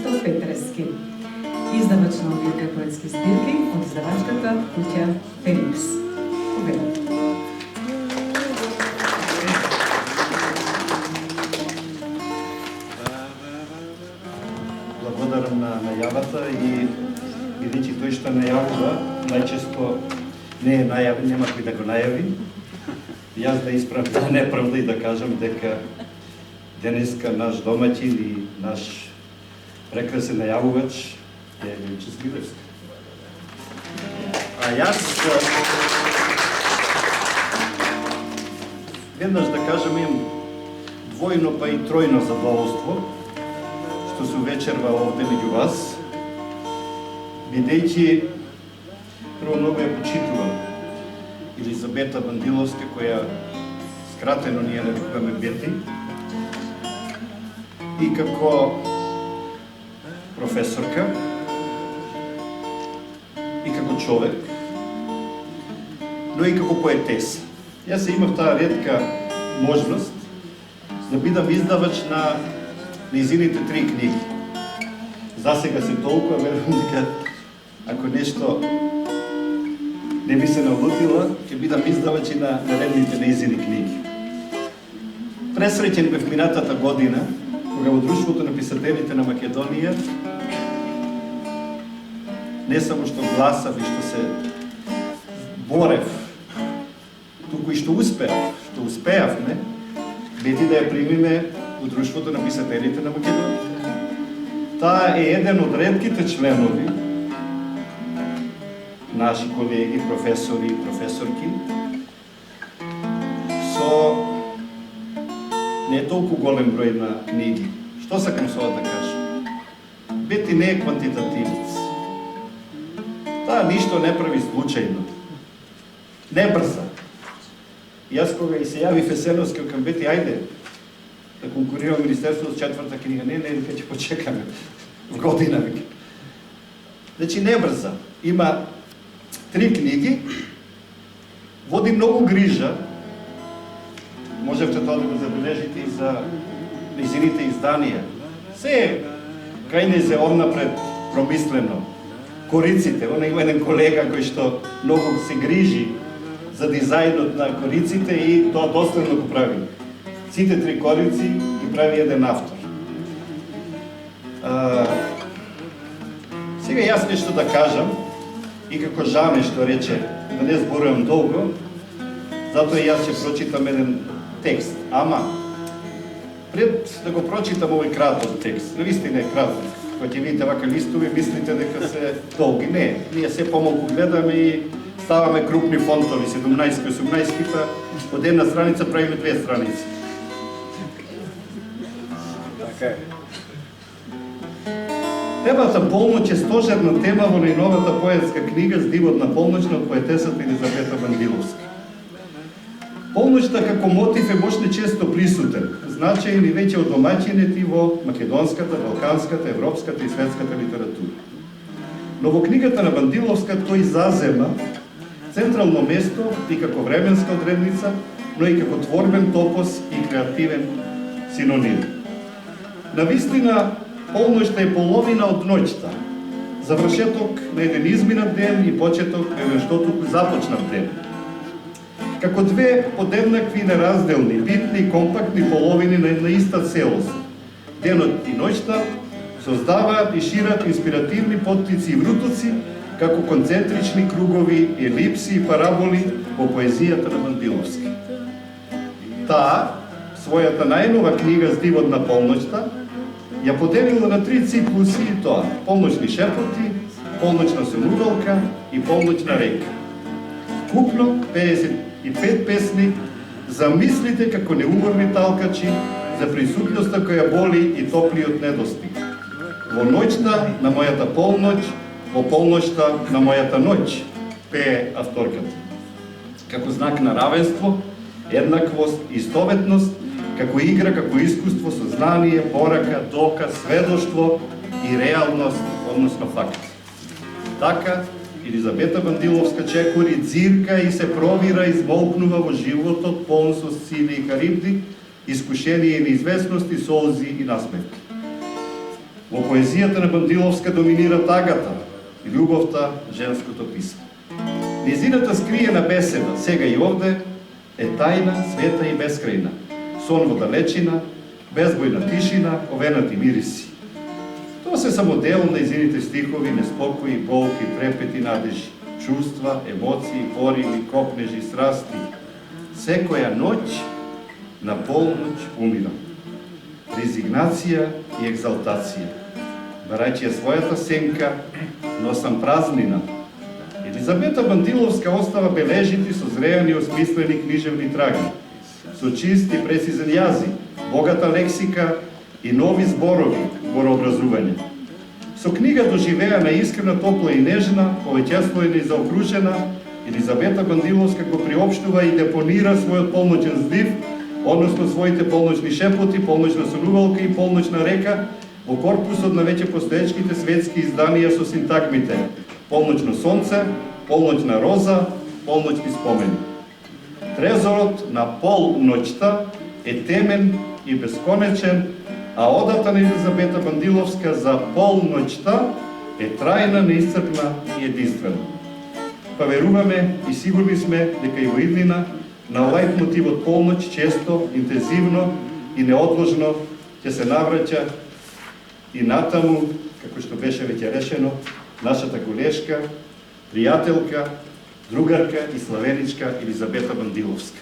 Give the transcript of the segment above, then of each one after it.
Христо Петрески, издавач на овие поетски збирки од издавачката куќа Феникс. Победат. Благодарам на најавата и бидејќи тој што најавува најчесто не е најавен, нема кој да го најави. Јас да исправам таа неправда и да кажам дека денеска наш домаќин и наш прекрасен најавувач е Милче Смилевски. А јас веднаш да кажам имам двојно па и тројно задоволство што се увечерва овде меѓу вас, бидејќи прво многу ја почитувам Елизабета Бандиловска, која скратено ние нарекуваме Бети, и како професорка, и како човек, но и како поетеса. Јас имав таа ретка можност да бидам издавач на нејзините 3 книги. Засега се толку, а верувам дека ако нешто не би се налутила, ќе бидам издавач и на наредните нејзини книги. Пресреќен бев минатата година, кога во Друштвото на писателите на Македонија не само што гласав и што се борев, туку и што успеавме, Бети да ја примиме во Друштвото на писателите на Македонија. Таа е еден од ретките членови, наши колеги, професори и професорки, со не е толку голем број на книги. Што сакам со ова да кажам? Бети не е квантитативец. Таа ништо не прави случајно. Не брза. Јас кога и се јави Фесеновски кам Бети, ајде да конкурирам Министерството со 4-та книга. Не, века ќе почекаме. Година века. Значи не брза. Има 3 книги, води многу грижа, можевте тоа да го забележите и за нејзините изданија. Се кај незе однапред промислено. Кориците, она има еден колега кој што многу се грижи за дизајнот на кориците и тоа доследно го прави. Сите 3 корици ги прави еден автор. Сега јас нешто да кажам, и како Жане што рече, да не зборувам долго, затоа јас ќе прочитам еден текст. Ама, пред да го прочитам овој краток текст, навистина е краток, кога ќе видите вака листови, мислите дека се долги. Не, ние се помалку гледаме и ставаме крупни фонтови, 17-18, па од една страница правиме 2 страници. Така е. Темата полноќ е стожерна тема во најновата поетска книга Здивот на полноќ на поетесата Елизабета Бандиловска. Полноќта како мотив е мощно често присутен, значаен и веќе од домаќините во македонската, балканската, европската и светската литература. Но во книгата на Бандиловска тој зазема централно место и како временска одредница, но и како творбен топос и креативен синоним. Навистина, полноќта е половина од ноќта, завршеток на еден изминат ден и почеток на еден што туку започнат ден. Како 2 подеднакви и неразделни, битни и компактни половини на една иста целост. Денот и ноќта создаваат и шират инспиративни поттици и врутоци, како концентрични кругови, елипси и параболи во поезијата на Бандиловски. Таа, својата најнова книга Здивот на полноќта, ја поделила на 3 циклуси и тоа: Полноќни шепоти, Полноќна сонувалка и Полноќна река. Купно 55 песни за мислите како неуморни талкачи, за присутноста која боли и топлиот недостиг. Во ноќта на мојата полноќ, во полноќта на мојата ноќ, пее авторката. Како знак на равенство, еднаквост, истоветност, како игра, како искуство, сознание, порака, доказ, сведоштво и реалност, односно факт. Така, Елизабета Бандиловска чекори, дзирка и се провира, измолкнува во животот, полн со сили и харибди, искушение и неизвестности, солзи и насмевки. Во поезијата на Бандиловска доминира тагата и љубовта, женското писмо. Незината скриена беседа, сега и овде, е тајна, света и бескрајна. Сон во далечина, безбојна тишина, овенати мириси. Тоа се само дел на незините стихови, неспокои, болки, трепети, надежи, чувства, емоции, пориви, копнежи, страсти. Секоја ноќ на полноќ умирам. Резигнација и екзалтација. Барајќи ја својата сенка, носам празнина. Елизабета Бандиловска остава бележити со зрејани и осмислени книжевни траги, со чист и прецизен јазик, богата лексика и нови зборови зборообразување. Со книга доживеана искрена, топла и нежна, повеќаствена и заокружена, Елизабета Бандиловска го приопштува и депонира својот полноќен здив, односно своите полноќни шепоти, полноќна сонувалка и полноќна река во корпусот на веќе постоечките светски изданија со синтагмите полноќно сонце, полноќна роза, полноќни спомени. Трезорот на полноќта е темен и бесконечен, а одата на Елизабета Бандиловска за полноќта е трајна, неисцрпна и единствена. Па веруваме и сигурни сме дека и во иднина на лајт мотивот полноќ често, интензивно и неодложно ќе се навраќа и натаму, како што беше веќе решено, нашата колешка, пријателка, другарка и славеничка Елизабета Бандиловска.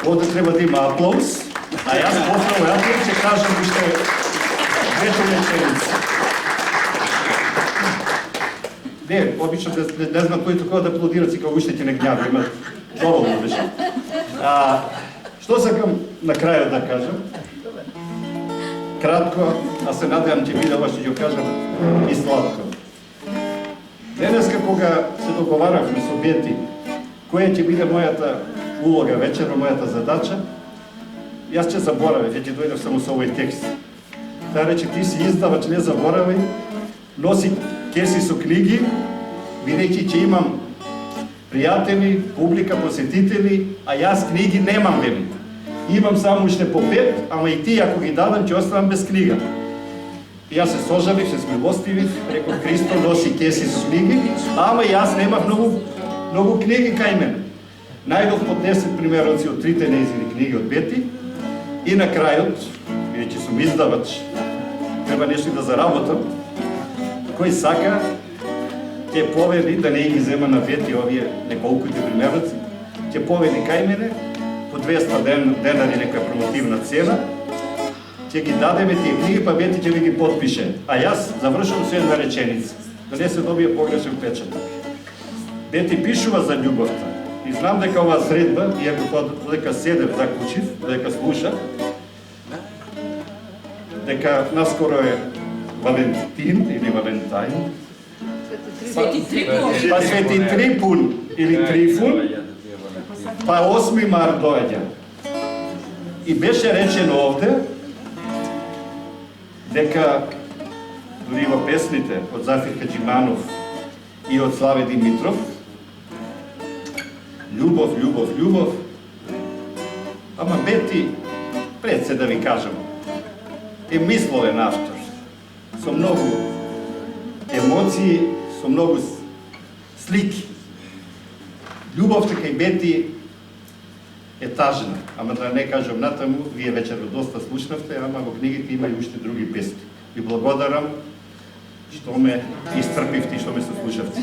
Овде треба да има аплауз, а јас после овој аплауз ќе кажам уште двете реченици. Не, обично не знам кој такова да аплодира, си како уште ќе не гњави, има доволно беше. Што сакам на крајот да кажам? Кратко, а се надевам ќе биде ова што ќе кажам и сладко. Денеска кога се договаравме со Бети која ќе биде мојата улога вечерва, мојата задача, јас ќе заборавам, ќе дојдев само со овој текст. Таа рече, ти си издавач, не заборавај, носи кеси со книги, бидејќи ќе имам пријатели, публика, посетители, а јас книги немам, вели. Имам само уште по 5, ама и ти, ако ги дадам, ќе оставам без книга. И јас се сожалив, се смилостивив, реков Христо носи кеси со книги, ама и јас немав многу книги кај мене. Најдов по 10 примероци од трите нејзини книги од Бети и на крајот, бидејќи сум издавач, треба нешто да заработам, кој сака ќе повели да не ги зема на Бети овие неколкуте примероци, ќе повели кај мене по 200 денари нека промотивна цена, ќе ги дадеме тие книги, па Бети ќе ви ги подпише. А јас завршувам со една реченица, да не се добие погрешен печаток. Бети пишува за љубовта. И знам дека оваа средба, иако додека седев закучив, додека слушав, дека наскоро е Валентин или Валентајн, па Свети Трипун или Трифун, па 8 март доаѓа. И беше речено овде дека дури во песните од Зафир Хаџиманов и од Славе Димитров, љубов, љубов, љубов, ама Бети, пред се да ви кажам, е мисловен автор, со многу емоции, со многу слики. Љубовта кај Бети е тажна, ама да не кажам натаму, вие вечерва доста слушнавте, ама во книгите има и уште други песни. Ви благодарам што ме истрпивте и што ме сослушавте.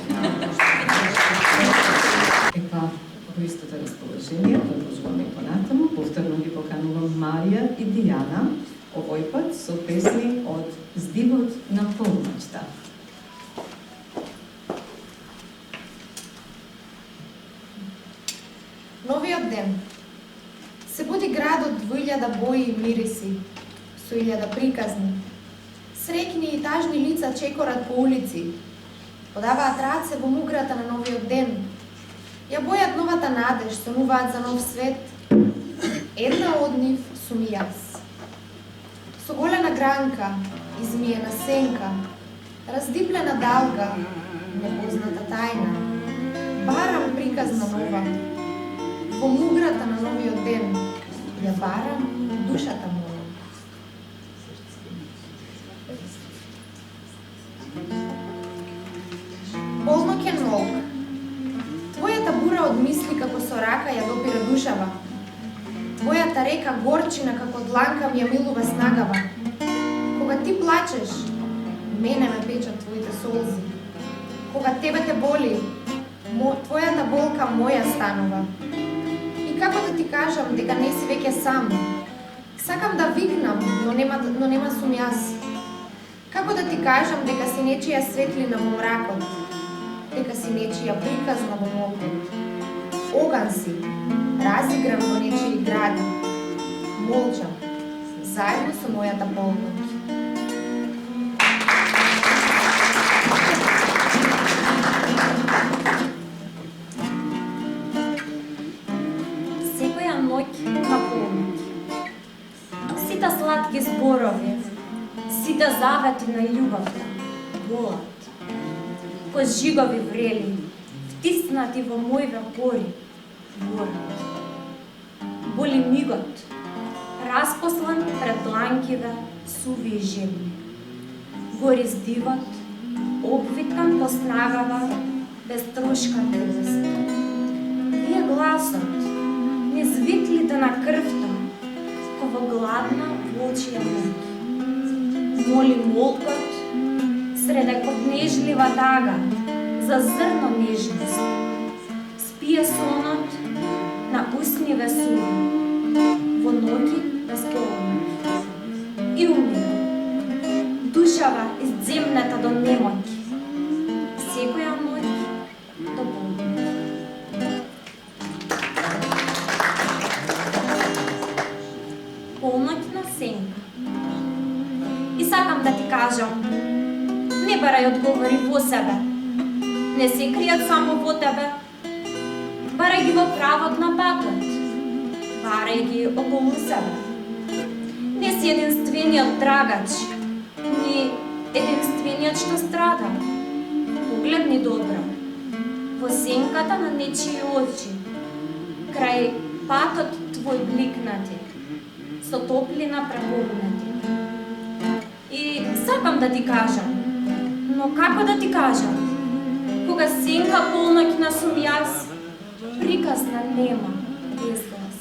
Епа, во истото расположение, продолжуваме понатаму, повторно ги поканувам Марија и Дијана, овој пат со песни од Здивот на полноќта. Новиот ден. Се буди градот во 1000 бои и мириси, со 1000 приказни. Среќни и тажни лица чекорат по улици. Подаваат раце во муграта на новиот ден. Ја бојат новата надеж, сонуваат за нов свет. Една од нив сум и јас. Со голена гранка, измиена сенка, раздиплена далга, непозната тајна. Барам приказна нова. Во муграта на новиот ден, ја барам душата моја. мисли како со рака ја допира душава. Твојата река горчина како дланка ми ја милува снагава. Кога ти плачеш, мене ме печат твоите солзи. Кога тебе те боли, твојата болка моја станува. И како да ти кажам дека не си веќе сам? Сакам да викнам, но нема сум јас. Како да ти кажам дека си нечија светлина во мракот, дека си нечија приказна во мокот. Оган си, разигран во нечии гради. Молчам, заедно со мојата полнот. Секоја ноќ на полнот. Сите сладки зборови, сите завети на љубовта, болат. Ко жигови врели, втиснати во мојве пори, горат. Боли мигот, распослан пред дланкиве, суви и жемни. Гори здивот, обвиткан по снагава, без трошка телест. Вие гласот, незвиклите на крвта, во гладна волчја ноќ. Моли молкот, среде нежлива тага, за зрно нежност. Спие сонот на устниве суви, во ноќи безполни. И умира, душава изземната до немоќ, секоја ноќ до полнок. Полноќна сенка. И сакам да ти кажам, не барај одговори во себе, не се кријат само во тебе, барај ги во правот на патот, барај ги околу себе. Не си единствениот трагач, ни единствениот што страда. Погледни добро, во сенката на нечии очи, крај патот твој бликнати, со топлина препогнати. И сакам да ти кажам, но како да ти кажам, кога сенка полноќна сум јас, приказна нема без глас.